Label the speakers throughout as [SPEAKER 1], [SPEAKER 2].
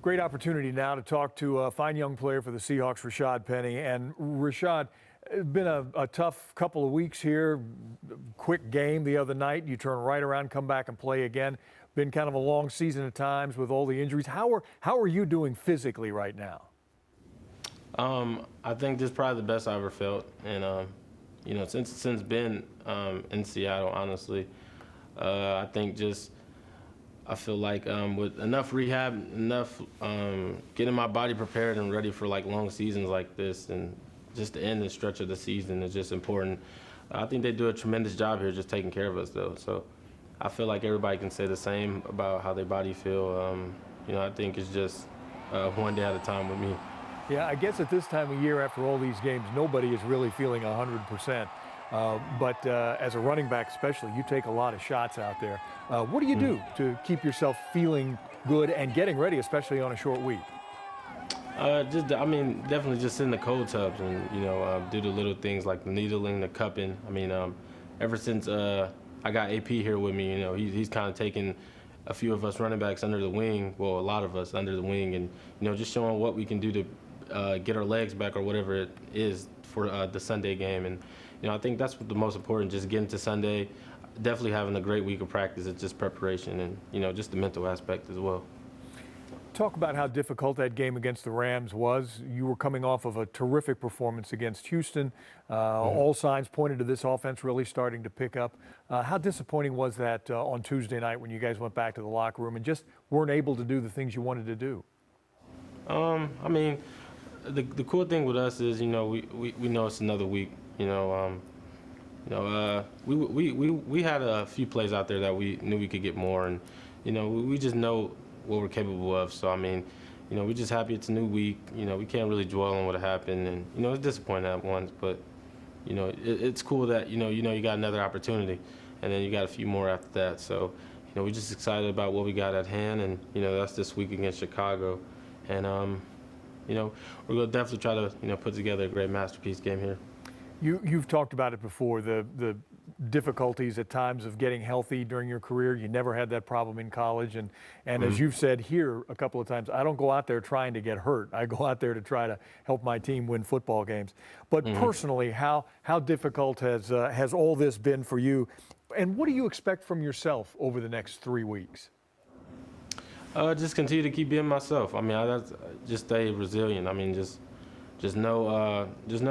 [SPEAKER 1] Great opportunity now to talk to a fine young player for the Seahawks, Rashaad Penny. And Rashaad, it's been a tough couple of weeks here. Quick game the other night. You turn right around, come back and play again. Been kind of a long season at times with all the injuries. How are you doing physically right now?
[SPEAKER 2] I think this is probably the best I ever felt, and since been in Seattle, honestly, I think I feel like with enough rehab, enough getting my body prepared and ready for like long seasons like this, and just the end and stretch of the season is just important. I think they do a tremendous job here, just taking care of us though. So I feel like everybody can say the same about how their body feel. I think it's just one day at a time with me.
[SPEAKER 1] Yeah, I guess at this time of year, after all these games, nobody is really feeling 100%. But as a running back especially, you take a lot of shots out there. What do you do to keep yourself feeling good and getting ready, especially on a short week?
[SPEAKER 2] Definitely just sit in the cold tubs and, do the little things like the needling, the cupping. Ever since I got AP here with me, he's kind of taken a few of us running backs under the wing, well, a lot of us under the wing, and, just showing what we can do to get our legs back or whatever it is for the Sunday game. And, I think that's the most important, just getting to Sunday, definitely having a great week of practice. It's just preparation and, just the mental aspect as well.
[SPEAKER 1] Talk about how difficult that game against the Rams was. You were coming off of a terrific performance against Houston. All signs pointed to this offense really starting to pick up. How disappointing was that on Tuesday night when you guys went back to the locker room and just weren't able to do the things you wanted to do?
[SPEAKER 2] The cool thing with us is, we know it's another week. We had a few plays out there that we knew we could get more, and we just know what we're capable of. So we're just happy it's a new week. We can't really dwell on what happened, and it's disappointing at once, but it's cool that you got another opportunity, and then you got a few more after that. So we're just excited about what we got at hand, and that's this week against Chicago, and we're gonna definitely try to put together a great masterpiece game here.
[SPEAKER 1] You've talked about it before, the difficulties at times of getting healthy during your career. You never had that problem in college. And as you've said here a couple of times, I don't go out there trying to get hurt. I go out there to try to help my team win football games. But personally, how difficult has all this been for you? And what do you expect from yourself over the next 3 weeks?
[SPEAKER 2] Just continue to keep being myself. I just stay resilient. Just know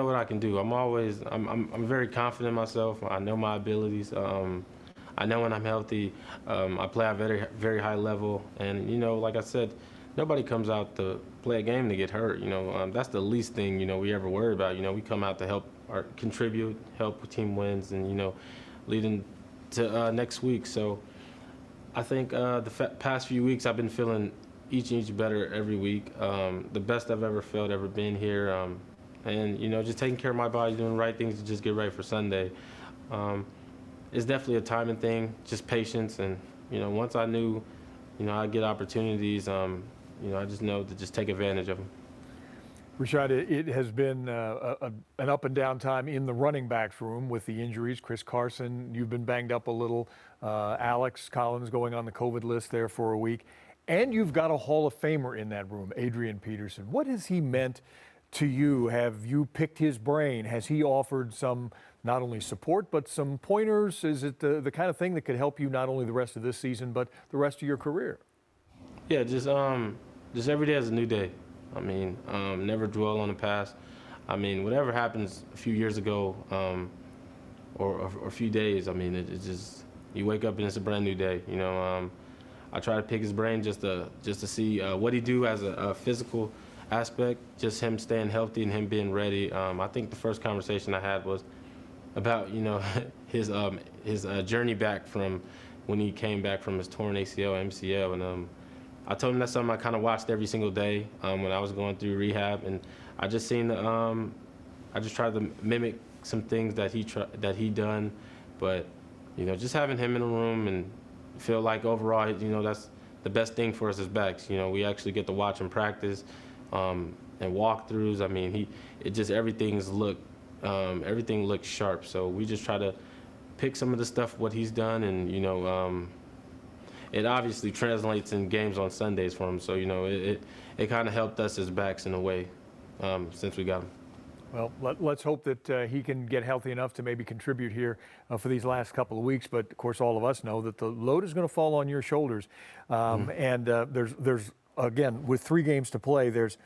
[SPEAKER 2] what I can do. I'm very confident in myself. I know my abilities. I know when I'm healthy. I play at a very, very high level. And, like I said, nobody comes out to play a game to get hurt. That's the least thing, we ever worry about. We come out to help or contribute, help team wins, and, leading to next week. So I think the past few weeks I've been feeling each better every week. The best I've ever felt, ever been here. And, just taking care of my body, doing the right things to just get ready for Sunday. It's definitely a timing thing, just patience. And, once I knew, I'd get opportunities, I just know to just take advantage of them.
[SPEAKER 1] Rashaad, it has been an up and down time in the running backs room with the injuries. Chris Carson, you've been banged up a little. Alex Collins going on the COVID list there for a week. And you've got a Hall of Famer in that room, Adrian Peterson. What has he meant to you? Have you picked his brain? Has he offered some not only support but some pointers? Is it the kind of thing that could help you not only the rest of this season but the rest of your career?
[SPEAKER 2] Yeah, just every day is a new day. Never dwell on the past. Whatever happens a few years ago or a few days, it's just you wake up and it's a brand new day. I try to pick his brain just to see what he do as a physical aspect, just him staying healthy and him being ready. I think the first conversation I had was about his journey back from when he came back from his torn ACL, MCL, and I told him that's something I kind of watched every single day when I was going through rehab, and I just tried to mimic some things that he done, but just having him in the room and feel like overall, that's the best thing for us as backs. We actually get to watch him practice and walkthroughs. Everything looks sharp. So we just try to pick some of the stuff what he's done, and it obviously translates in games on Sundays for him. So, you know, it kind of helped us as backs in a way since we got him.
[SPEAKER 1] Well, let's hope that he can get healthy enough to maybe contribute here for these last couple of weeks. But of course, all of us know that the load is going to fall on your shoulders. And there's again, with 3 games to play, there's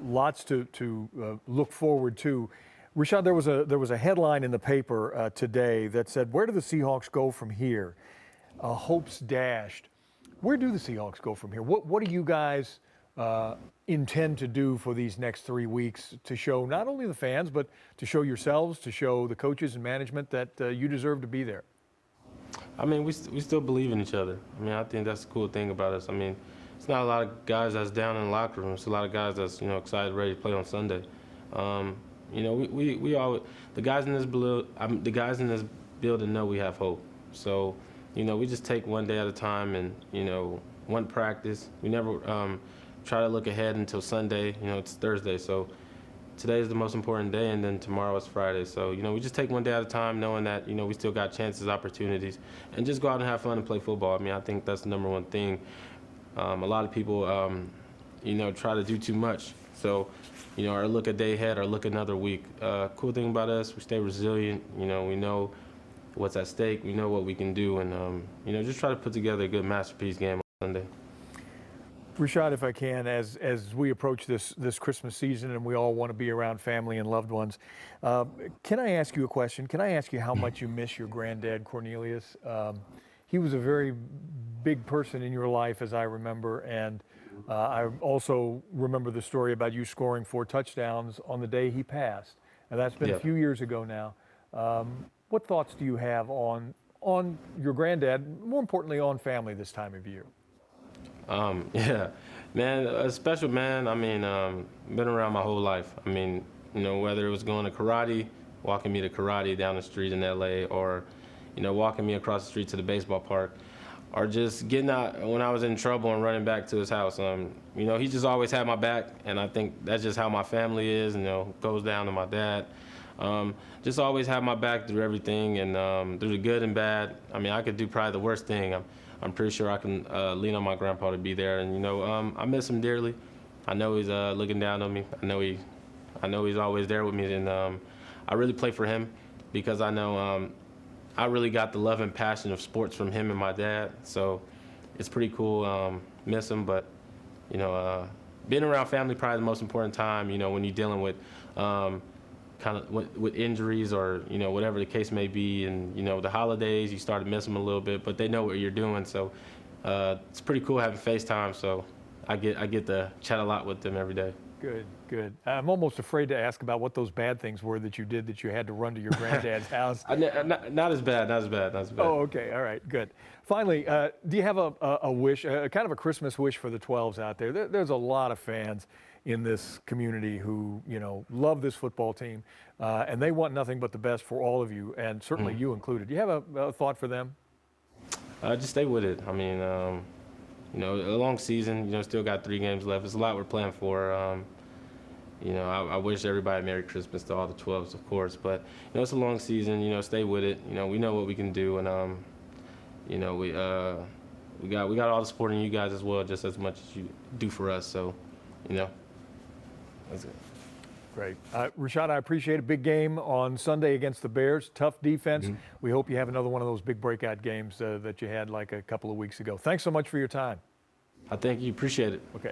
[SPEAKER 1] lots to look forward to. Rashaad, there was a headline in the paper today that said, "Where do the Seahawks go from here?" Hopes dashed. Where do the Seahawks go from here? What do you guys intend to do for these next 3 weeks to show not only the fans, but to show yourselves, to show the coaches and management that you deserve to be there?
[SPEAKER 2] I mean, we still believe in each other. I mean, I think that's the cool thing about us. I mean, it's not a lot of guys that's down in the locker room. It's a lot of guys that's, you know, excited, ready to play on Sunday. You know, we all, the guys in this building know we have hope. So, you know, we just take one day at a time and, you know, one practice. We never try to look ahead until Sunday. You know, it's Thursday, so today is the most important day, and then tomorrow is Friday. So, you know, we just take one day at a time, knowing that, you know, we still got chances, opportunities, and just go out and have fun and play football. I mean, I think that's the number one thing. A lot of people, you know, try to do too much. So, you know, or look a day ahead or look another week. Cool thing about us, we stay resilient. You know, we know what's at stake. We know what we can do, and, you know, just try to put together a good masterpiece game on Sunday.
[SPEAKER 1] Rashaad, if I can, as we approach this Christmas season and we all want to be around family and loved ones, can I ask you a question? Can I ask you how much you miss your granddad, Cornelius? He was a very big person in your life, as I remember, and I also remember the story about you scoring 4 touchdowns on the day he passed, and that's been a few years ago now. What thoughts do you have on your granddad, more importantly on family this time of year?
[SPEAKER 2] Yeah, man, a special man. I mean, been around my whole life. I mean, you know, whether it was going to karate, walking me to karate down the street in LA, or, you know, walking me across the street to the baseball park, or just getting out when I was in trouble and running back to his house. You know, he just always had my back, and I think that's just how my family is, you know, goes down to my dad. Just always have my back through everything, and through the good and bad. I mean, I could do probably the worst thing. I'm pretty sure I can lean on my grandpa to be there, and, you know, I miss him dearly. I know he's looking down on me. I know he's always there with me, and I really play for him because I know I really got the love and passion of sports from him and my dad. So it's pretty cool. Miss him, but, you know, being around family probably the most important time. You know, when you're dealing with kind of with injuries or, you know, whatever the case may be, and, you know, the holidays, you start to miss them a little bit, but they know what you're doing. So it's pretty cool having FaceTime. So I get to chat a lot with them every day.
[SPEAKER 1] Good, good. I'm almost afraid to ask about what those bad things were that you did that you had to run to your granddad's house.
[SPEAKER 2] Not as bad, not as bad.
[SPEAKER 1] Oh, okay, all right, good. Finally, do you have a wish, kind of a Christmas wish for the 12s out there? There's a lot of fans in this community who, you know, love this football team, and they want nothing but the best for all of you, and certainly you included. Do you have a thought for them?
[SPEAKER 2] Just stay with it. I mean, you know, a long season, you know, still got 3 games left. It's a lot we're playing for. You know, I wish everybody Merry Christmas to all the 12s, of course, but, you know, it's a long season. You know, stay with it. You know, we know what we can do, and, you know, we got all the support in you guys as well, just as much as you do for us. So, you know, that's it.
[SPEAKER 1] Great. Rashaad, I appreciate it. Big game on Sunday against the Bears. Tough defense. We hope you have another one of those big breakout games that you had like a couple of weeks ago. Thanks so much for your time.
[SPEAKER 2] I thank you. Appreciate it.
[SPEAKER 1] Okay.